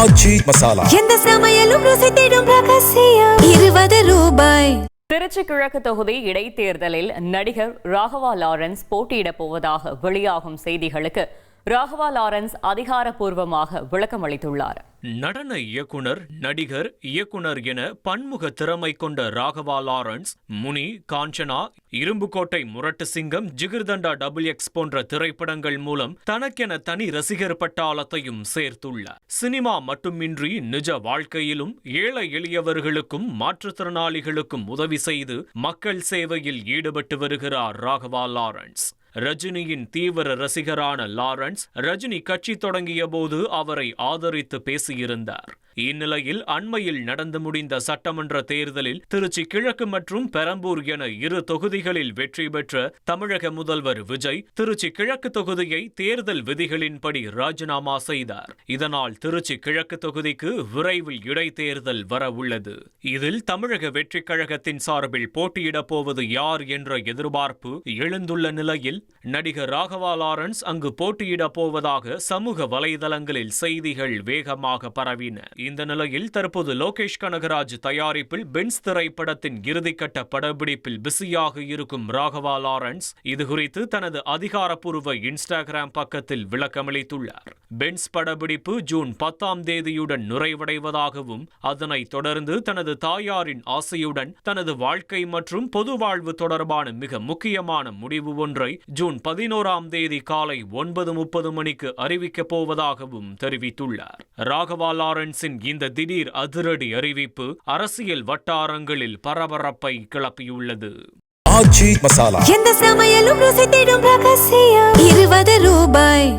ஆச்சி மசாலா எந்த சமையலும் ருசி தேடும் ரகசியம் ₹20. திருச்சி கிழக்கு தொகுதி இடைத்தேர்தலில் நடிகர் ராகவா லாரன்ஸ் போட்டியிடப் போவதாக வெளியாகும் செய்திகளுக்கு ராகவா லாரன்ஸ் அதிகாரப்பூர்வமாக விளக்கம் அளித்துள்ளார். நடன இயக்குனர், நடிகர், இயக்குனர் என பன்முக திறமை கொண்ட ராகவா லாரன்ஸ் முனி, காஞ்சனா, இரும்புக்கோட்டை முரட்டு சிங்கம், ஜிகிர்தண்டா XX போன்ற திரைப்படங்கள் மூலம் தனக்கென தனி ரசிகர் பட்டாளத்தையும் சேர்த்துள்ளார். சினிமா மட்டுமின்றி நிஜ வாழ்க்கையிலும் ஏழை எளியவர்களுக்கும் மாற்றுத்திறனாளிகளுக்கும் உதவி செய்து மக்கள் சேவையில் ஈடுபட்டு வருகிறார் ராகவா லாரன்ஸ். ரஜினியின் தீவிர ரசிகரான லாரன்ஸ் ரஜினி கட்சி தொடங்கிய போது அவரை ஆதரித்து பேசியிருந்தார். இந்நிலையில் அண்மையில் நடந்து முடிந்த சட்டமன்ற தேர்தலில் திருச்சி கிழக்கு மற்றும் பெரம்பூர் என 2 தொகுதிகளில் வெற்றி பெற்ற தமிழக முதல்வர் விஜய் திருச்சி கிழக்கு தொகுதியை தேர்தல் விதிகளின்படி ராஜினாமா செய்தார். இதனால் திருச்சி கிழக்கு தொகுதிக்கு விரைவில் இடைத்தேர்தல் வர உள்ளது. இதில் தமிழக வெற்றிக் கழகத்தின் சார்பில் போட்டியிடப் போவது யார் என்ற எதிர்பார்ப்பு எழுந்துள்ள நிலையில் நடிகர் ராகவா லாரன்ஸ் அங்கு போட்டியிடப் போவதாக சமூக வலைதளங்களில் செய்திகள் வேகமாக பரவின. இந்த நிலையில் தற்போது லோகேஷ் கனகராஜ் தயாரிப்பில் பென்ஸ் திரைப்படத்தின் இறுதிக்கட்ட படப்பிடிப்பில் பிஸியாக இருக்கும் ராகவா லாரன்ஸ் இதுகுறித்து தனது அதிகாரப்பூர்வ இன்ஸ்டாகிராம் பக்கத்தில் விளக்கமளித்துள்ளார். பென்ஸ் படப்பிடிப்பு ஜூன் 10ஆம் தேதியுடன் நிறைவடைவதாகவும் அதனைத் தொடர்ந்து தனது தாயாரின் ஆசையுடன் தனது வாழ்க்கை மற்றும் பொது வாழ்வு தொடர்பான மிக முக்கியமான முடிவு ஒன்றை ஜூன் 11ஆம் தேதி காலை 9:30 மணிக்கு அறிவிக்கப் போவதாகவும் தெரிவித்துள்ளார். ராகவா லாரன்ஸின் இந்த திடீர் அதிரடி அறிவிப்பு அரசியல் வட்டாரங்களில் பரபரப்பை கிளப்பியுள்ளது. ஆச்சி மசாலா எந்த சமையலும் ருசி தேடும் ரகசியம் ₹20.